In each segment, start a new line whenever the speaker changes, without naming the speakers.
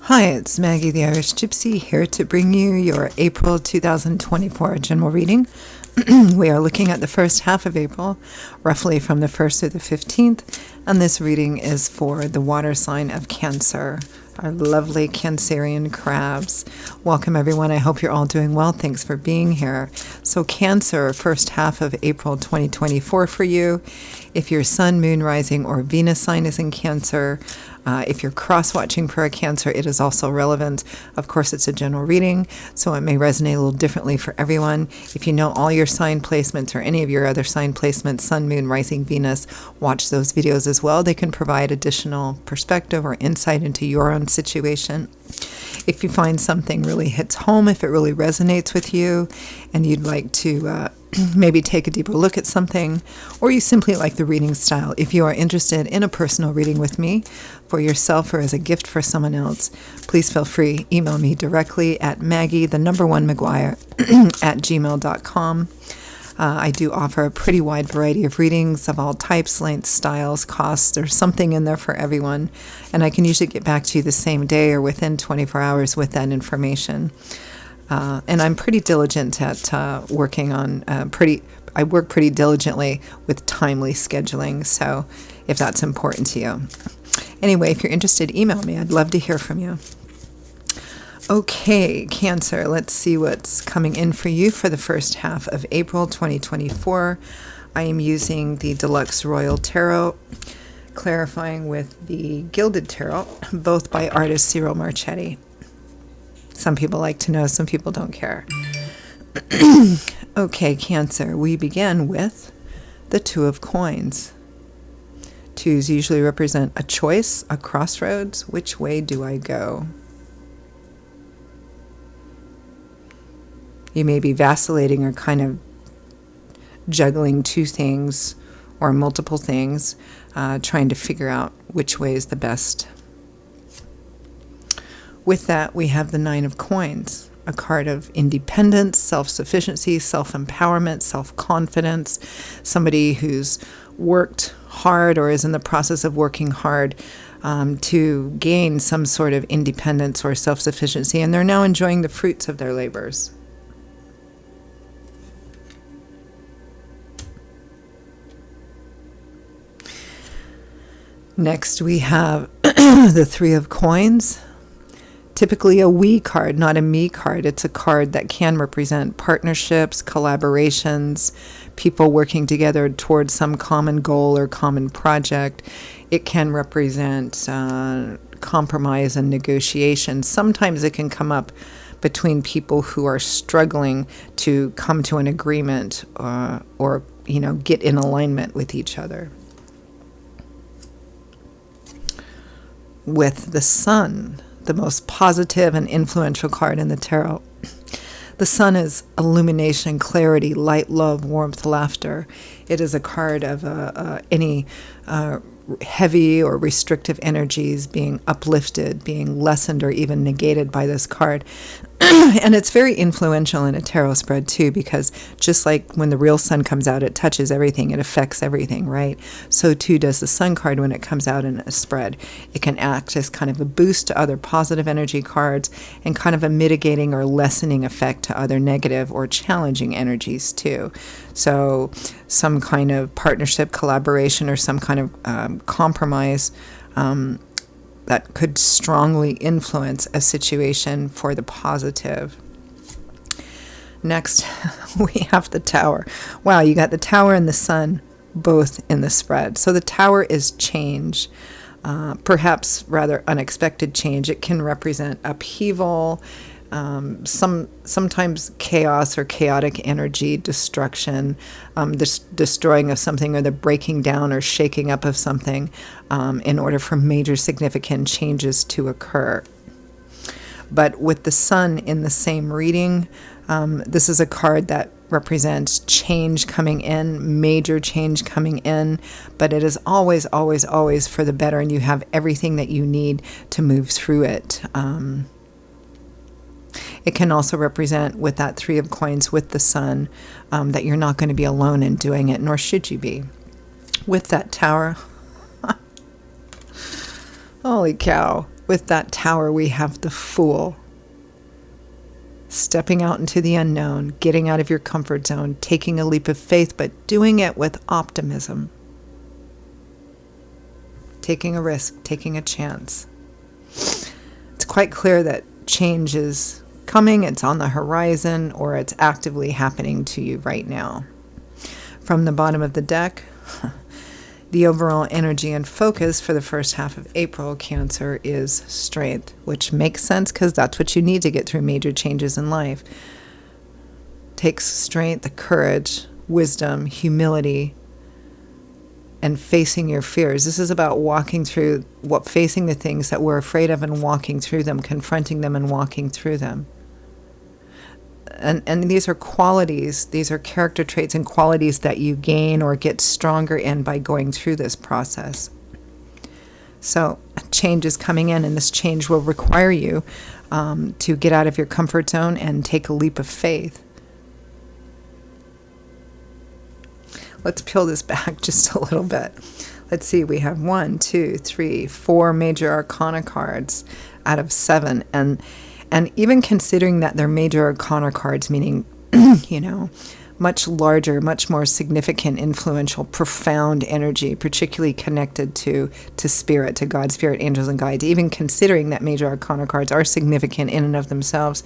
Hi, it's Maggie the Irish Gypsy here to bring you your April 2024 general reading. We are looking at the first half of April, roughly from the 1st to the 15th, and this reading is for the water sign of Cancer, our lovely Cancerian crabs. Welcome, everyone. I hope you're all doing well. Thanks for being here. So Cancer, first half of April 2024 for you. If your sun, moon, rising, or Venus sign is in Cancer, if you're cross-watching for a Cancer, it is also relevant. Of course, it's a general reading, so it may resonate a little differently for everyone. If you know all your sign placements or any of your other sign placements, sun, moon, rising, Venus, watch those videos as well. They can provide additional perspective or insight into your own situation. If you find something really hits home, if it really resonates with you, and you'd like to maybe take a deeper look at something, or you simply like the reading style, if you are interested in a personal reading with me for yourself or as a gift for someone else, please feel free. Email me directly at Maggie1McGuire at gmail.com. I do offer a pretty wide variety of readings of all types, lengths, styles, costs. There's something in there for everyone. And I can usually get back to you the same day or within 24 hours with that information. And I'm pretty diligent at working on I work pretty diligently with timely scheduling. So if that's important to you. Anyway, if you're interested, email me. I'd love to hear from you. Okay, Cancer, let's see what's coming in for you for the first half of April 2024. I am using the Deluxe Royal Tarot, clarifying with the Gilded Tarot, both by artist Cyril Marchetti. Some people like to know, some people don't care. Okay, Cancer, we begin with the Two of Coins. Twos usually represent a choice, a crossroads. Which way do I go? You may be vacillating or kind of juggling two things or multiple things, trying to figure out which way is the best. With that, we have the Nine of Coins, a card of independence, self-sufficiency, self-empowerment, self-confidence, somebody who's worked hard or is in the process of working hard to gain some sort of independence or self-sufficiency, and they're now enjoying the fruits of their labors. Next, we have the Three of Coins. Typically a we card, not a me card. It's a card that can represent partnerships, collaborations, people working together towards some common goal or common project. It can represent compromise and negotiation. Sometimes it can come up between people who are struggling to come to an agreement or get in alignment with each other. With the Sun, the most positive and influential card in the tarot. The Sun is illumination, clarity, light, love, warmth, laughter. It is a card of any heavy or restrictive energies being uplifted, being lessened, or even negated by this card. And it's very influential in a tarot spread too, because just like when the real sun comes out, it touches everything, it affects everything, right? So too does the Sun card when it comes out in a spread. It can act as kind of a boost to other positive energy cards and kind of a mitigating or lessening effect to other negative or challenging energies too. So some kind of partnership, collaboration, or some kind of compromise that could strongly influence a situation for the positive. Next, we have the Tower. Wow, you got the Tower and the Sun both in the spread. So the Tower is change, perhaps rather unexpected change. It can represent upheaval, sometimes chaos or chaotic energy, destruction, destroying of something, or the breaking down or shaking up of something in order for major significant changes to occur. But with the Sun in the same reading, this is a card that represents change coming in, major change coming in, but it is always, always, always for the better, and you have everything that you need to move through it. It can also represent, with that Three of Coins with the Sun, that you're not going to be alone in doing it, nor should you be. With that Tower, holy cow, With that Tower, we have the Fool. Stepping out into the unknown, getting out of your comfort zone, taking a leap of faith, but doing it with optimism. Taking a risk, taking a chance. It's quite clear that change is coming, it's on the horizon, or it's actively happening to you right now. From the bottom of the deck, the overall energy and focus for the first half of April, Cancer, is strength, which makes sense because that's what you need to get through major changes in life. Takes strength, courage, wisdom, humility, and facing your fears. This is about walking through facing the things that we're afraid of and walking through them, confronting them and walking through them. And these are qualities, these are character traits and qualities that you gain or get stronger in by going through this process. So change is coming in, and this change will require you to get out of your comfort zone and take a leap of faith. Let's peel this back just a little bit. Let's see, we have 1, 2, 3, 4 major arcana cards out of 7. And even considering that they're major arcana cards, meaning, much larger, much more significant, influential, profound energy, particularly connected to spirit, to God, spirit, angels, and guides, even considering that major arcana cards are significant in and of themselves,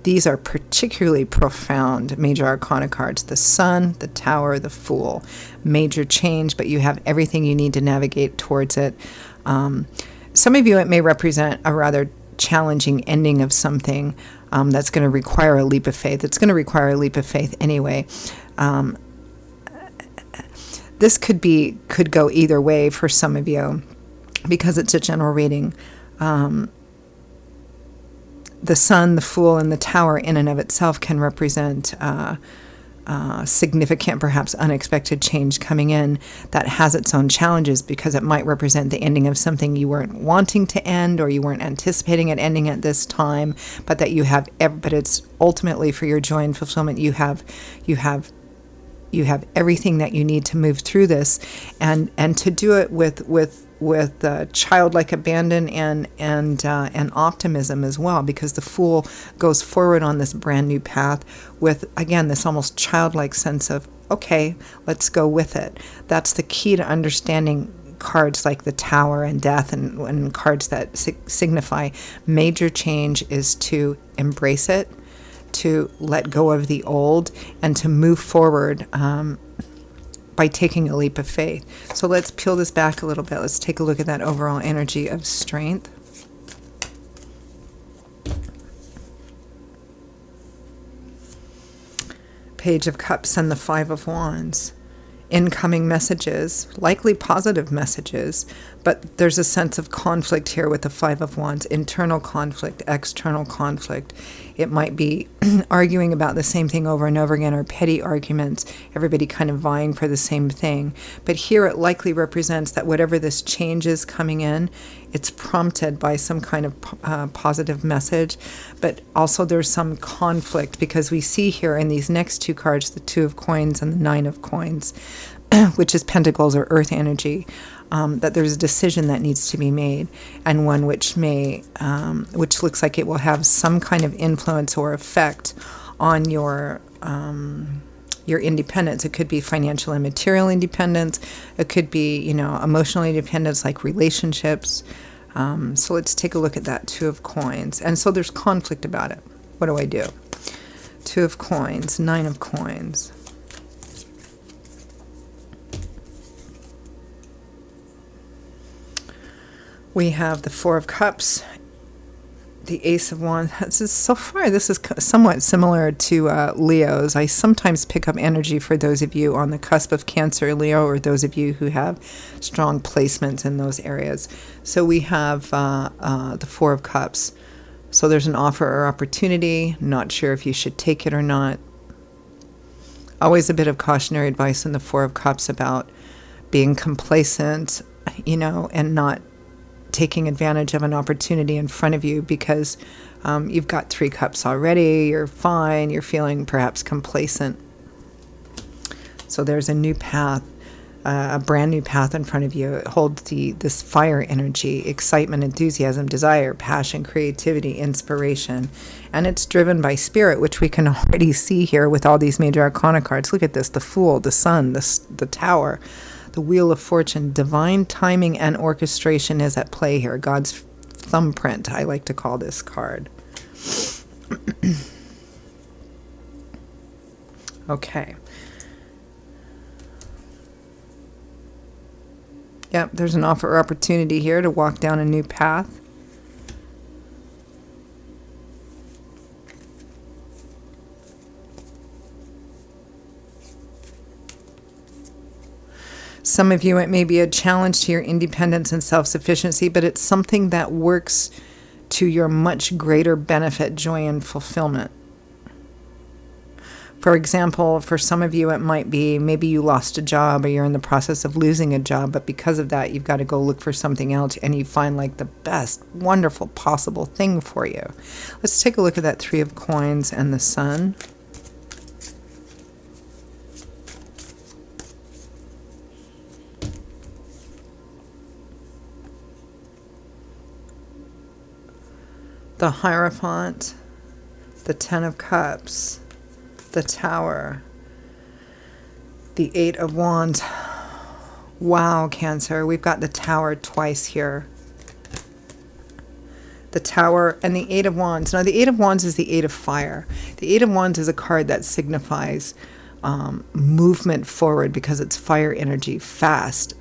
these are particularly profound major arcana cards. The Sun, the Tower, the Fool. Major change, but you have everything you need to navigate towards it. Some of you, it may represent a rather challenging ending of something that's going to require a leap of faith. It's going to require a leap of faith anyway. This could go either way for some of you because it's a general reading. The Sun, the Fool, and the Tower in and of itself can represent significant, perhaps unexpected change coming in that has its own challenges because it might represent the ending of something you weren't wanting to end or you weren't anticipating it ending at this time, but that you have. But it's ultimately for your joy and fulfillment. You have everything that you need to move through this, and to do it with childlike abandon and optimism as well, because the Fool goes forward on this brand new path with, again, this almost childlike sense of, okay, let's go with it. That's the key to understanding cards like the Tower and Death and cards that signify major change is to embrace it, to let go of the old, and to move forward by taking a leap of faith. So let's peel this back a little bit. Let's take a look at that overall energy of strength. Page of Cups and the Five of Wands. Incoming messages, likely positive messages, but there's a sense of conflict here with the Five of Wands, internal conflict, external conflict. It might be arguing about the same thing over and over again, or petty arguments, everybody kind of vying for the same thing. But here it likely represents that whatever this change is coming in, it's prompted by some kind of positive message, but also there's some conflict because we see here in these next two cards, the Two of Coins and the Nine of Coins, which is Pentacles or Earth energy, that there's a decision that needs to be made, and one which looks like it will have some kind of influence or effect on your independence. It could be financial and material independence. It could be, emotional independence, like relationships. So let's take a look at that Two of Coins. And so there's conflict about it. What do I do? Two of Coins, Nine of Coins. We have the Four of Cups, the Ace of Wands. This is somewhat similar to Leo's. I sometimes pick up energy for those of you on the cusp of Cancer, Leo, or those of you who have strong placements in those areas. So we have the Four of Cups. So there's an offer or opportunity. Not sure if you should take it or not. Always a bit of cautionary advice in the Four of Cups about being complacent, and not taking advantage of an opportunity in front of you because you've got 3 cups already, you're fine, you're feeling perhaps complacent. So there's a new path a brand new path in front of you. It holds this fire energy, excitement, enthusiasm, desire, passion, creativity, inspiration. And it's driven by spirit, which we can already see here with all these major arcana cards. Look at this: the Fool, the Sun, the Tower, the Wheel of Fortune. Divine timing and orchestration is at play here. God's thumbprint, I like to call this card. Okay. Yep, there's an offer or opportunity here to walk down a new path. Some of you, it may be a challenge to your independence and self-sufficiency, but it's something that works to your much greater benefit, joy, and fulfillment. For example, for some of you, it might be maybe you lost a job or you're in the process of losing a job, but because of that, you've got to go look for something else and you find like the best, wonderful possible thing for you. Let's take a look at that Three of Coins and the Sun. The Hierophant, the Ten of Cups, the Tower, the Eight of Wands. Wow, Cancer, we've got the Tower twice here. The Tower and the Eight of Wands. Now, the Eight of Wands is the Eight of Fire. The Eight of Wands is a card that signifies movement forward because it's fire energy, fast,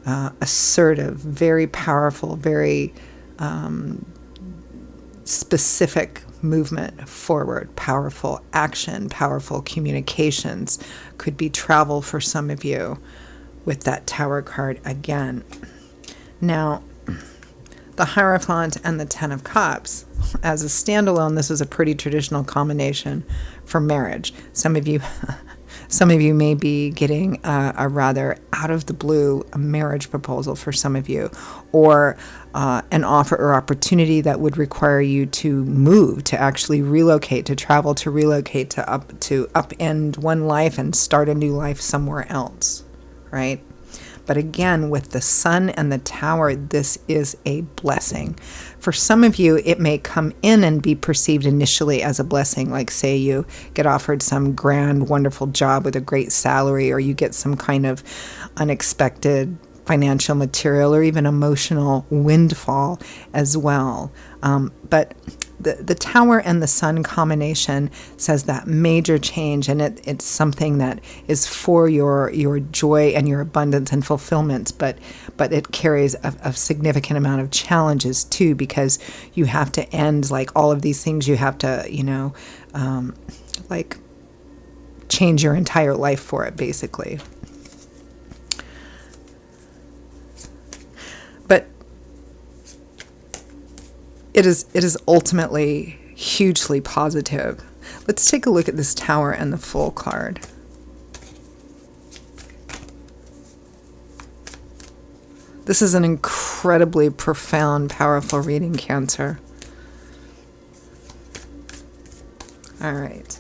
assertive, very powerful, very specific movement forward, powerful action, powerful communications. Could be travel for some of you with that Tower card again. Now, the Hierophant and the Ten of Cups, as a standalone, this is a pretty traditional combination for marriage. Some of you may be getting a rather out of the blue marriage proposal for some of you, or an offer or opportunity that would require you to move, to actually relocate, to travel, to relocate, to upend one life and start a new life somewhere else, right? But again, with the Sun and the Tower, this is a blessing. For some of you, it may come in and be perceived initially as a blessing, like say you get offered some grand, wonderful job with a great salary, or you get some kind of unexpected financial, material, or even emotional windfall as well. But the Tower and the Sun combination says that major change, and it's something that is for your joy and your abundance and fulfillment, but it carries a significant amount of challenges too, because you have to end like all of these things. You have to, like change your entire life for it, basically. But it is ultimately hugely positive. Let's take a look at this Tower and the Fool card. This is an incredibly profound, powerful reading, Cancer. All right.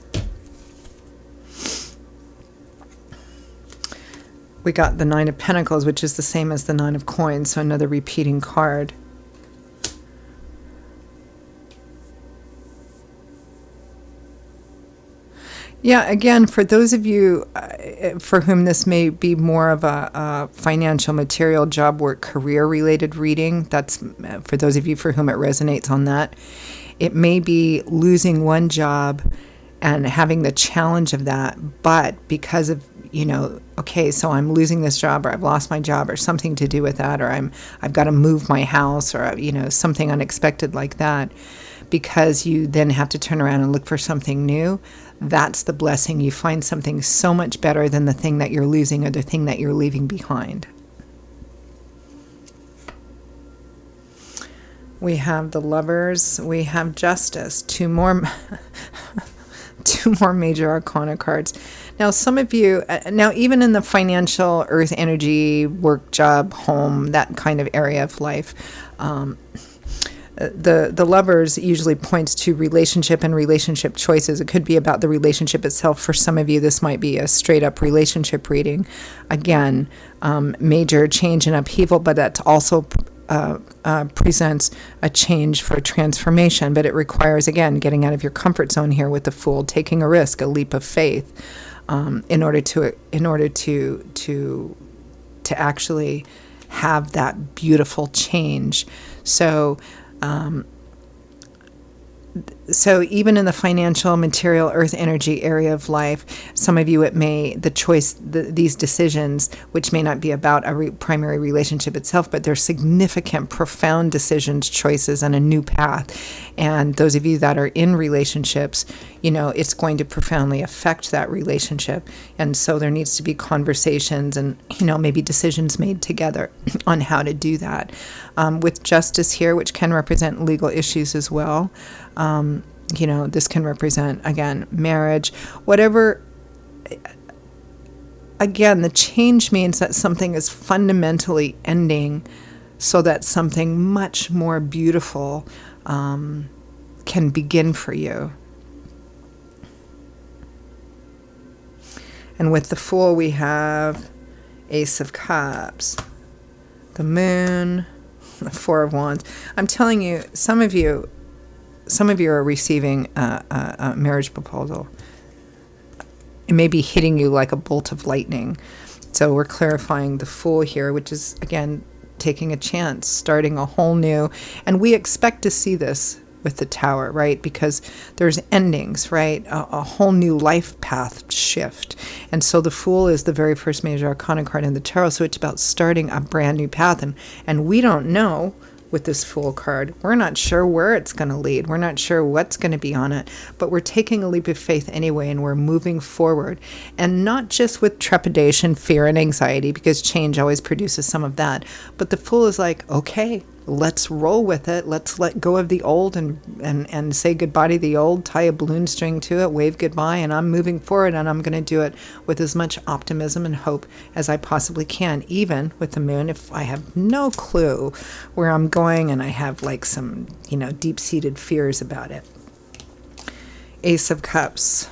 We got the Nine of Pentacles, which is the same as the Nine of Coins, so another repeating card. Yeah, again, for those of you for whom this may be more of a financial, material, job, work, career-related reading, that's for those of you for whom it resonates on that. It may be losing one job and having the challenge of that, but because of, okay, so I'm losing this job, or I've lost my job, or something to do with that, or I've got to move my house, or something unexpected like that, because you then have to turn around and look for something new. That's the blessing. You find something so much better than the thing that you're losing or the thing that you're leaving behind. We have the Lovers. We have Justice. Two more major arcana cards. Now, some of you, even in the financial, earth energy, work, job, home, that kind of area of life, The lovers usually points to relationship and relationship choices. It could be about the relationship itself. For some of you, this might be a straight up relationship reading. Again, major change and upheaval, but that also presents a change for transformation. But it requires, again, getting out of your comfort zone here with the Fool, taking a risk, a leap of faith, in order to actually have that beautiful change. So even in the financial, material, earth energy area of life, some of you, these decisions, which may not be about a primary relationship itself, but they're significant, profound decisions, choices, and a new path. And those of you that are in relationships, it's going to profoundly affect that relationship. And so there needs to be conversations and, maybe decisions made together on how to do that. With justice here, which can represent legal issues as well. This can represent, again, marriage, whatever. Again, the change means that something is fundamentally ending so that something much more beautiful can begin for you. And with the Fool, we have Ace of Cups, the Moon, the Four of Wands. I'm telling you, some of you are receiving a marriage proposal. It may be hitting you like a bolt of lightning. So we're clarifying the Fool here, which is, again, taking a chance, starting a whole new. And we expect to see this with the Tower, right? Because there's endings, right? A whole new life path shift. And so the Fool is the very first major arcana card in the tarot. So it's about starting a brand new path. And we don't know with this Fool card. We're not sure where it's going to lead. We're not sure what's going to be on it. But we're taking a leap of faith anyway, and we're moving forward. And not just with trepidation, fear, and anxiety, because change always produces some of that. But the Fool is like, okay, let's roll with it. Let's let go of the old and say goodbye to the old, tie a balloon string to it, wave goodbye, and I'm moving forward, and I'm going to do it with as much optimism and hope as I possibly can, even with the Moon, if I have no clue where I'm going and I have like some, deep-seated fears about it. Ace of Cups.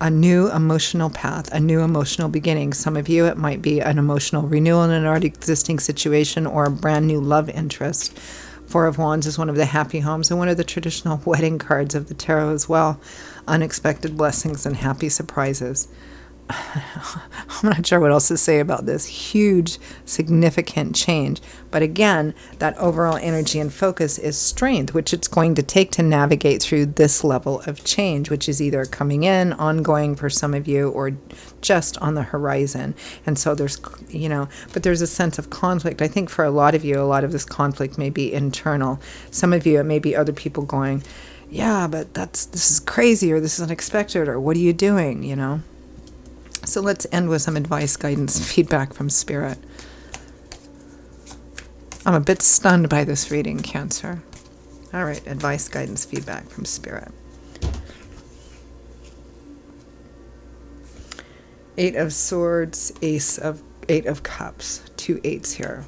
A new emotional path, a new emotional beginning. Some of you, it might be an emotional renewal in an already existing situation or a brand new love interest. Four of Wands is one of the happy homes and one of the traditional wedding cards of the tarot as well. Unexpected blessings and happy surprises. I'm not sure what else to say about this huge, significant change. But again, that overall energy and focus is strength, which it's going to take to navigate through this level of change, which is either coming in, ongoing for some of you, or just on the horizon. And so there's, but there's a sense of conflict. I think for a lot of you, a lot of this conflict may be internal. Some of you, it may be other people going, yeah, but this is crazy, or this is unexpected, or what are you doing, So let's end with some advice, guidance, feedback from Spirit. I'm a bit stunned by this reading, Cancer. All right, advice, guidance, feedback from Spirit. Eight of Swords, Eight of Cups, 2 8s here.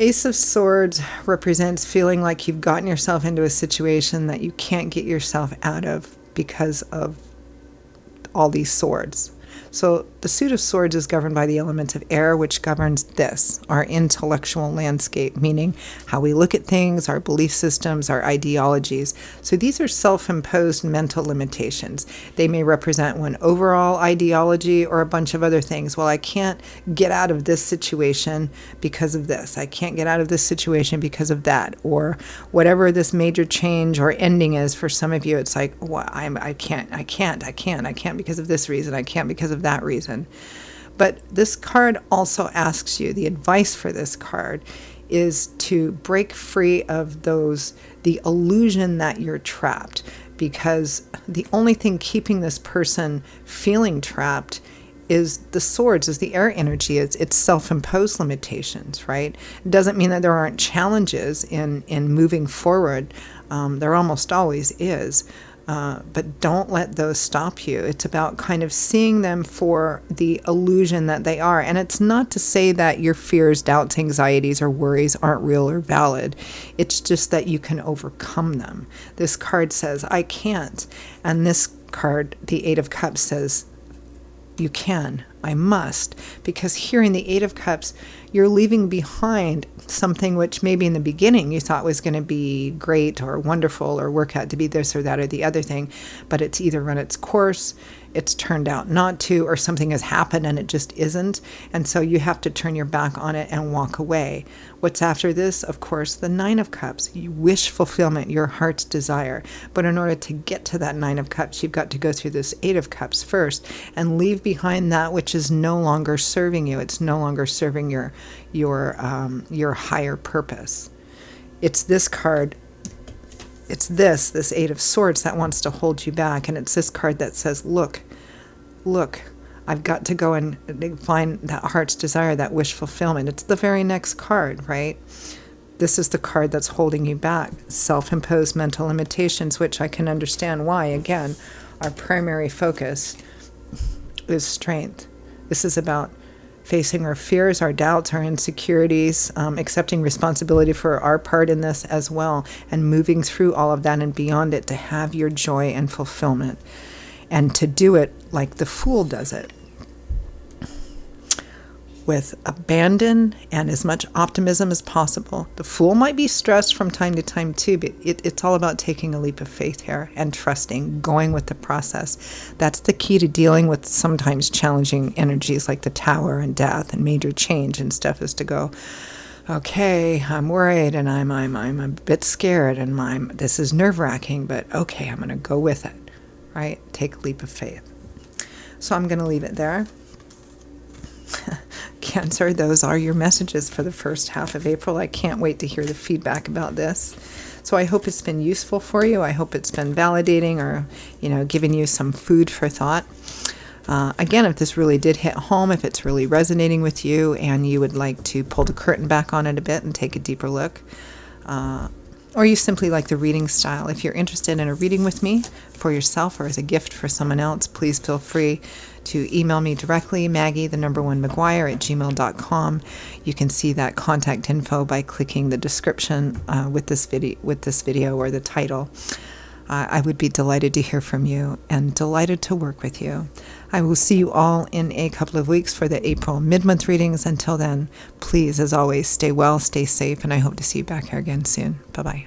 Ace of Swords represents feeling like you've gotten yourself into a situation that you can't get yourself out of because of all these swords. So the suit of swords is governed by the element of air, which governs this, our intellectual landscape, meaning how we look at things, our belief systems, our ideologies. So these are self-imposed mental limitations. They may represent one overall ideology or a bunch of other things. Well, I can't get out of this situation because of this. I can't get out of this situation because of that. Or whatever this major change or ending is for some of you, it's like, well, I can't because of this reason. I can't because of that reason. But this card also asks you, the advice for this card is to break free of the illusion that you're trapped, because the only thing keeping this person feeling trapped is the swords, is the air energy, it's self-imposed limitations, right? It doesn't mean that there aren't challenges in moving forward. There almost always is. But don't let those stop you. It's about kind of seeing them for the illusion that they are. And it's not to say that your fears, doubts, anxieties, or worries aren't real or valid. It's just that you can overcome them. This card says, I can't. And this card, the Eight of Cups, says, you can. I must. Because here in the Eight of Cups, you're leaving behind something which maybe in the beginning you thought was going to be great or wonderful or work out to be this or that or the other thing, but it's either run its course, it's turned out not to, or something has happened and it just isn't. And so you have to turn your back on it and walk away. What's after this? Of course, the Nine of Cups. You wish fulfillment, your heart's desire. But in order to get to that Nine of Cups, you've got to go through this Eight of Cups first and leave behind that which is no longer serving you. It's no longer serving your higher purpose. It's this card. It's this Eight of Swords that wants to hold you back. And it's this card that says, look, I've got to go and find that heart's desire, that wish fulfillment. It's the very next card, right? This is the card that's holding you back. Self-imposed mental limitations, which I can understand why. Again, our primary focus is strength. This is about facing our fears, our doubts, our insecurities, accepting responsibility for our part in this as well, and moving through all of that and beyond it to have your joy and fulfillment. And to do it like the Fool does it, with abandon and as much optimism as possible. The Fool might be stressed from time to time too, but it's all about taking a leap of faith here and trusting, going with the process. That's the key to dealing with sometimes challenging energies like the Tower and death and major change and stuff, is to go, okay, I'm worried and I'm a bit scared and this is nerve-wracking, but okay, I'm going to go with it, right? Take a leap of faith. So I'm going to leave it there. Cancer, those are your messages for the first half of April. I can't wait to hear the feedback about this. So I hope it's been useful for you. I hope it's been validating or, giving you some food for thought. Again, if this really did hit home, if it's really resonating with you and you would like to pull the curtain back on it a bit and take a deeper look, or you simply like the reading style, if you're interested in a reading with me for yourself or as a gift for someone else, please feel free to email me directly, Maggie1McGuire@gmail.com. You can see that contact info by clicking the description with this video or the title. I would be delighted to hear from you and delighted to work with you. I will see you all in a couple of weeks for the April mid-month readings. Until then, please, as always, stay well, stay safe, and I hope to see you back here again soon. Bye-bye.